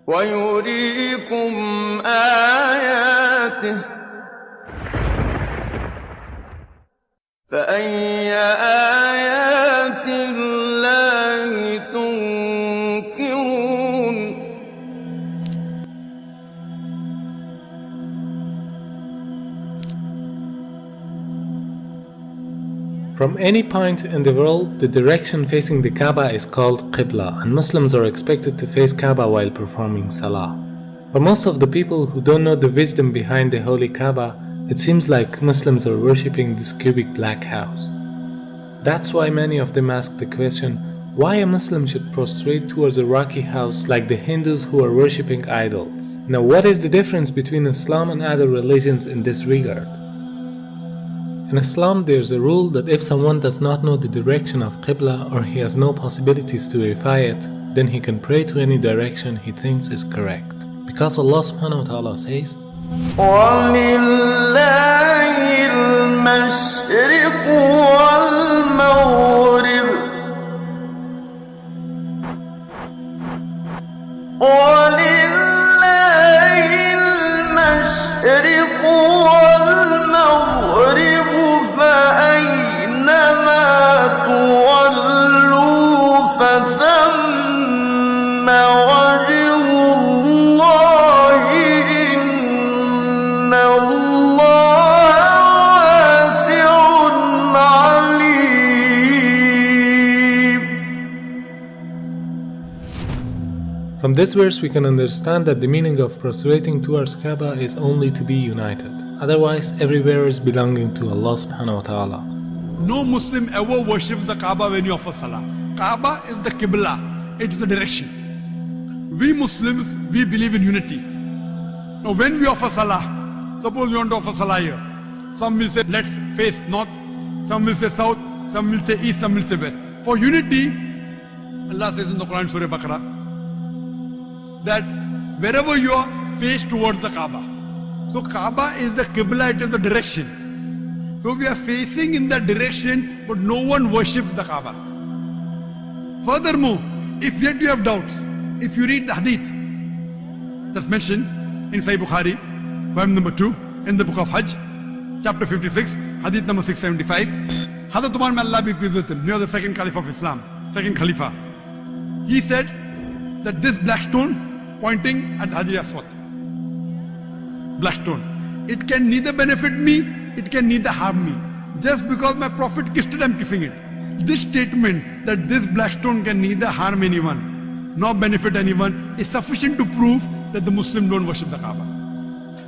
ويريكم آياته فأي آيات الله تنكرون. From any point in the world, the direction facing the Kaaba is called Qibla, and Muslims are expected to face Kaaba while performing Salah. For most of the people who don't know the wisdom behind the holy Kaaba, it seems like Muslims are worshipping this cubic black house. That's why many of them ask the question, why a Muslim should prostrate towards a rocky house like the Hindus who are worshipping idols. Now, what is the difference between Islam and other religions in this regard? In Islam, there's a rule that if someone does not know the direction of Qibla or he has no possibilities to verify it, then he can pray to any direction he thinks is correct. Because Allah subhanahu wa ta'ala says, وَلِلَّهِ الْمَشْرِقُ وَالْمَغْرِبُ وَلِلَّهِ الْمَشْرِقُ وَالْمَغْرِبُ فَأَيْنَمَا تُوَلُّوا فَثَمَّ وَجْهُ اللَّهِ إِنَّ اللَّهَ وَاسِعٌ عَلِيمٌ. From this verse we can understand that the meaning of prostrating towards Kaaba is only to be united. Otherwise, everywhere is belonging to Allah subhanahu wa ta'ala. No Muslim ever worships the Kaaba when you offer Salah. Kaaba is the Qibla, it is the direction. We Muslims, we believe in unity. Now when we offer Salah, suppose we want to offer Salah here. Some will say, let's face north, some will say south, some will say east, some will say west. For unity, Allah says in the Quran, Surah Baqarah, that wherever you are, face towards the Kaaba. So Kaaba is the Qibla, it is the direction. So we are facing in that direction, but no one worships the Kaaba. Furthermore, if yet you have doubts, if you read the hadith that's mentioned in Sahih Bukhari, volume number 2, in the book of Hajj, chapter 56, hadith number 675, Hazrat Umar, may Allah be pleased with him, near the second Caliph of Islam, second Khalifa, he said that this black stone pointing at Hajar Aswad, black stone, it can neither benefit me, it can neither harm me. Just because my Prophet kissed it, I'm kissing it. This statement that this black stone can neither harm anyone nor benefit anyone is sufficient to prove that the Muslims don't worship the Kaaba.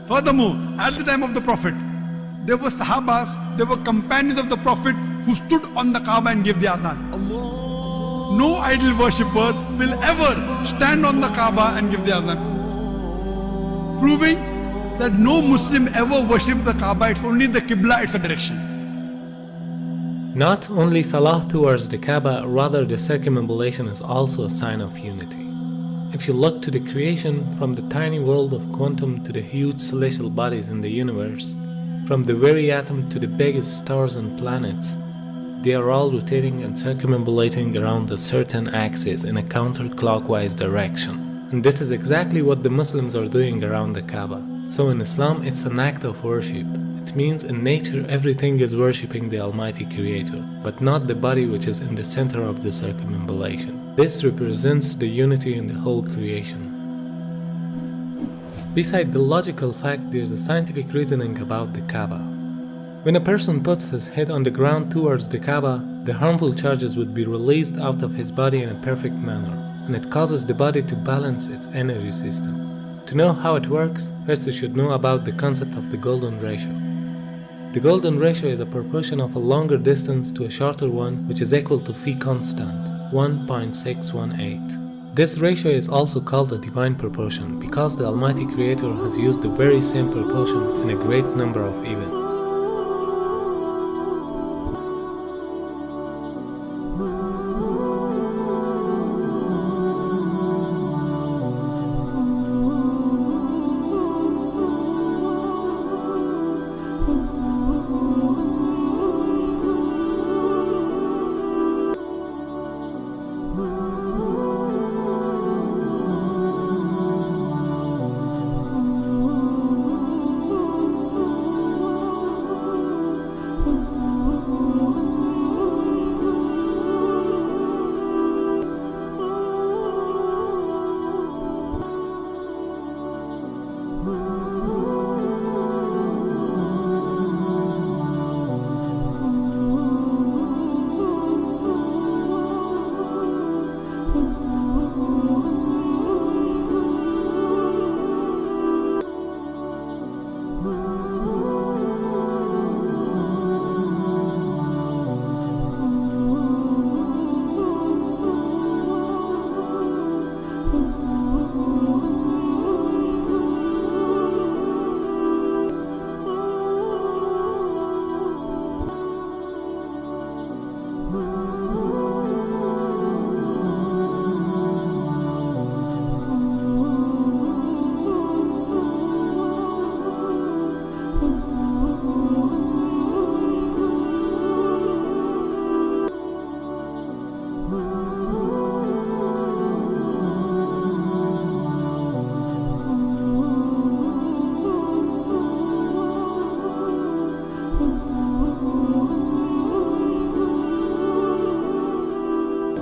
Furthermore, at the time of the Prophet, there were Sahabas, there were companions of the Prophet who stood on the Kaaba and gave the azan. No idol worshipper will ever stand on the Kaaba and give the azan, proving that no Muslim ever worships the Kaaba. It's only the Qibla, it's a direction. Not only Salah towards the Kaaba, rather the circumambulation is also a sign of unity. If you look to the creation, from the tiny world of quantum to the huge celestial bodies in the universe, from the very atom to the biggest stars and planets, they are all rotating and circumambulating around a certain axis in a counterclockwise direction. And this is exactly what the Muslims are doing around the Kaaba. So in Islam, it's an act of worship. It means in nature everything is worshipping the Almighty Creator, but not the body which is in the center of the circumambulation. This represents the unity in the whole creation. Beside the logical fact, there's a scientific reasoning about the Kaaba. When a person puts his head on the ground towards the Kaaba, the harmful charges would be released out of his body in a perfect manner, and it causes the body to balance its energy system. To know how it works, first you should know about the concept of the golden ratio. The golden ratio is a proportion of a longer distance to a shorter one, which is equal to phi constant, 1.618. This ratio is also called a divine proportion because the Almighty Creator has used the very same proportion in a great number of events.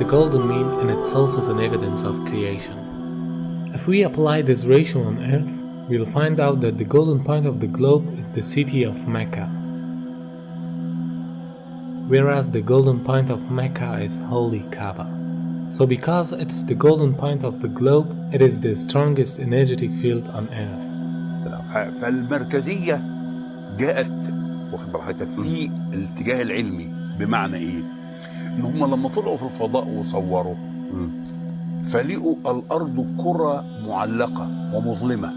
golden mean in itself is an evidence of creation. If we apply this ratio on Earth, we'll find out that the golden point of the globe is the city of Mecca, whereas the golden point of Mecca is holy Kaaba. So because it's the golden point of the globe, it is the strongest energetic field on Earth. فالمركزية جاءت واخد بالك في الاتجاه العلمي، بمعنى ايه؟ ان هم لما طلعوا في الفضاء وصوروا فلقوا الارض كرة معلقة ومظلمة،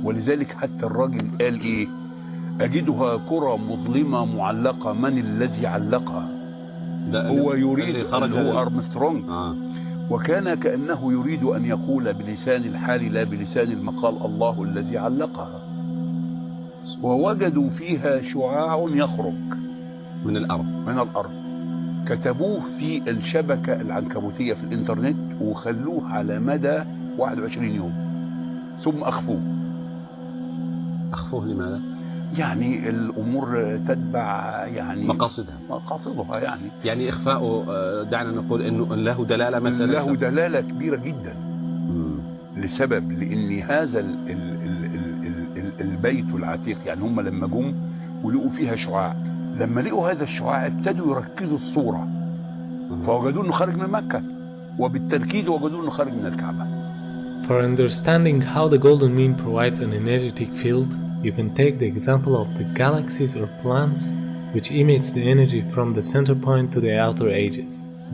ولذلك حتى الراجل قال ايه؟ اجدها كرة مظلمة معلقة، من الذي علقها؟ هو يريد هو أرمسترونج. وكان كأنه يريد أن يقول بلسان الحال لا بلسان المقال الله الذي علقها. ووجدوا فيها شعاع يخرج من الأرض كتبوه في الشبكة العنكبوتية في الإنترنت وخلوه على مدى 21 يوم ثم أخفوه لماذا؟ يعني الأمور تتبع يعني مقاصدها يعني إخفاؤه دعنا نقول إنه له دلالة مثلا، له دلالة كبيرة جدا. لسبب لأن هذا البيت العتيق، يعني هم لما جم ولقوا فيها شعاع، لما لقوا هذا الشعاع ابتدوا يركزوا الصورة فوجدوا إنه خارج من مكة، وبالتركيز وجدوا إنه خارج من الكعبة. For understanding how the golden mean provides an energetic field, you can take the example of the galaxies or planets, which emits the energy from the center point to the outer edges,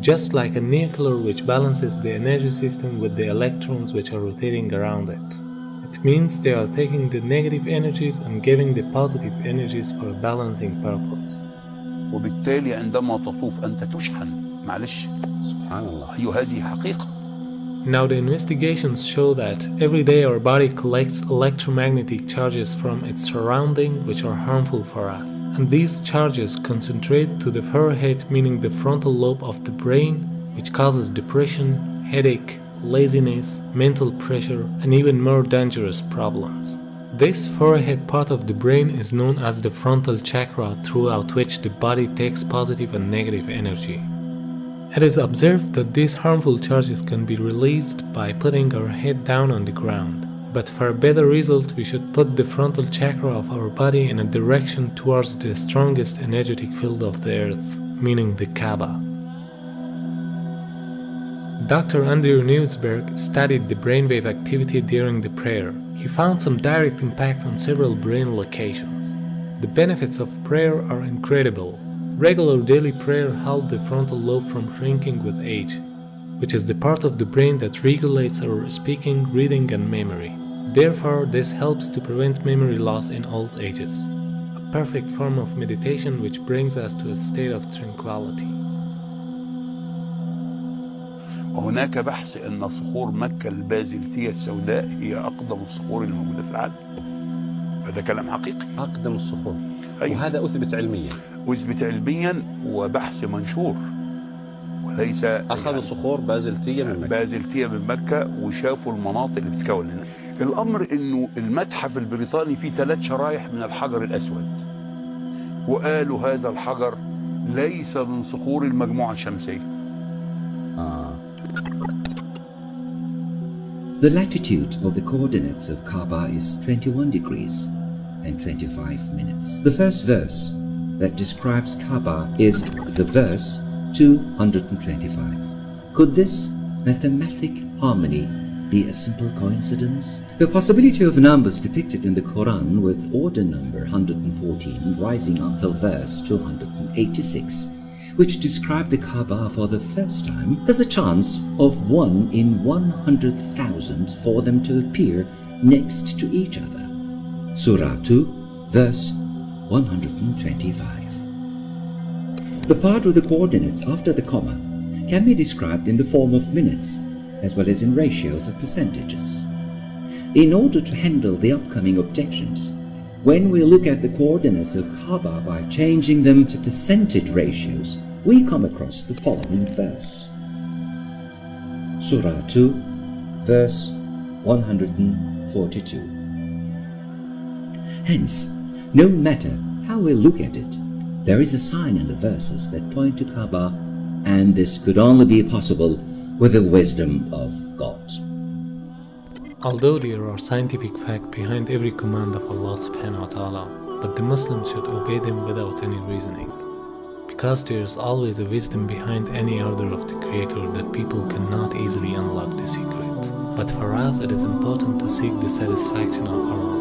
just like a nuclear which balances the energy system with the electrons which are rotating around it. It means they are taking the negative energies and giving the positive energies for a balancing purpose. وبالتالي عندما تطوف أنت تشحن. معلش سبحان الله، هذه حقيقة. Now the investigations show that every day our body collects electromagnetic charges from its surrounding which are harmful for us. And these charges concentrate to the forehead, meaning the frontal lobe of the brain, which causes depression, headache, laziness, mental pressure, and even more dangerous problems. This forehead part of the brain is known as the frontal chakra, throughout which the body takes positive and negative energy. It is observed that these harmful charges can be released by putting our head down on the ground. But for a better result, we should put the frontal chakra of our body in a direction towards the strongest energetic field of the earth, meaning the Kaaba. Dr. Andrew Newsberg studied the brainwave activity during the prayer. He found some direct impact on several brain locations. The benefits of prayer are incredible. Regular daily prayer helps the frontal lobe from shrinking with age, which is the part of the brain that regulates our speaking, reading, and memory. Therefore, this helps to prevent memory loss in old ages, a perfect form of meditation which brings us to a state of tranquility. وهناك بحث أن صخور مكة البازلتية السوداء هي أقدم الصخور الموجودة في العالم. هذا كلام حقيقي. أقدم الصخور. أيوة. وهذا أثبت علميا وبحث منشور، وليس أخذوا صخور بازلتية من مكة وشافوا المناطق اللي بتتكون هنا. الأمر إنه المتحف البريطاني فيه 3 شرايح من الحجر الأسود، وقالوا هذا الحجر ليس من صخور المجموعة الشمسية. The latitude of the coordinates of Kaaba is 21 degrees and 25 minutes. The first verse that describes Kaaba is the verse 225. Could this mathematic harmony be a simple coincidence? The possibility of numbers depicted in the Quran with order number 114 rising until verse 286, which describe the Kaaba for the first time, has a chance of 1 in 100,000 for them to appear next to each other. Surah 2, verse 125. The part of the coordinates after the comma can be described in the form of minutes, as well as in ratios of percentages. In order to handle the upcoming objections, when we look at the coordinates of Kaaba by changing them to percentage ratios, we come across the following verse. Surah 2, verse 142. Hence, no matter how we look at it, there is a sign in the verses that point to Kaaba and this could only be possible with the wisdom of God. Although there are scientific facts behind every command of Allah subhanahu wa ta'ala, but the Muslims should obey them without any reasoning. Because there is always a wisdom behind any order of the Creator that people cannot easily unlock the secret. But for us it is important to seek the satisfaction of our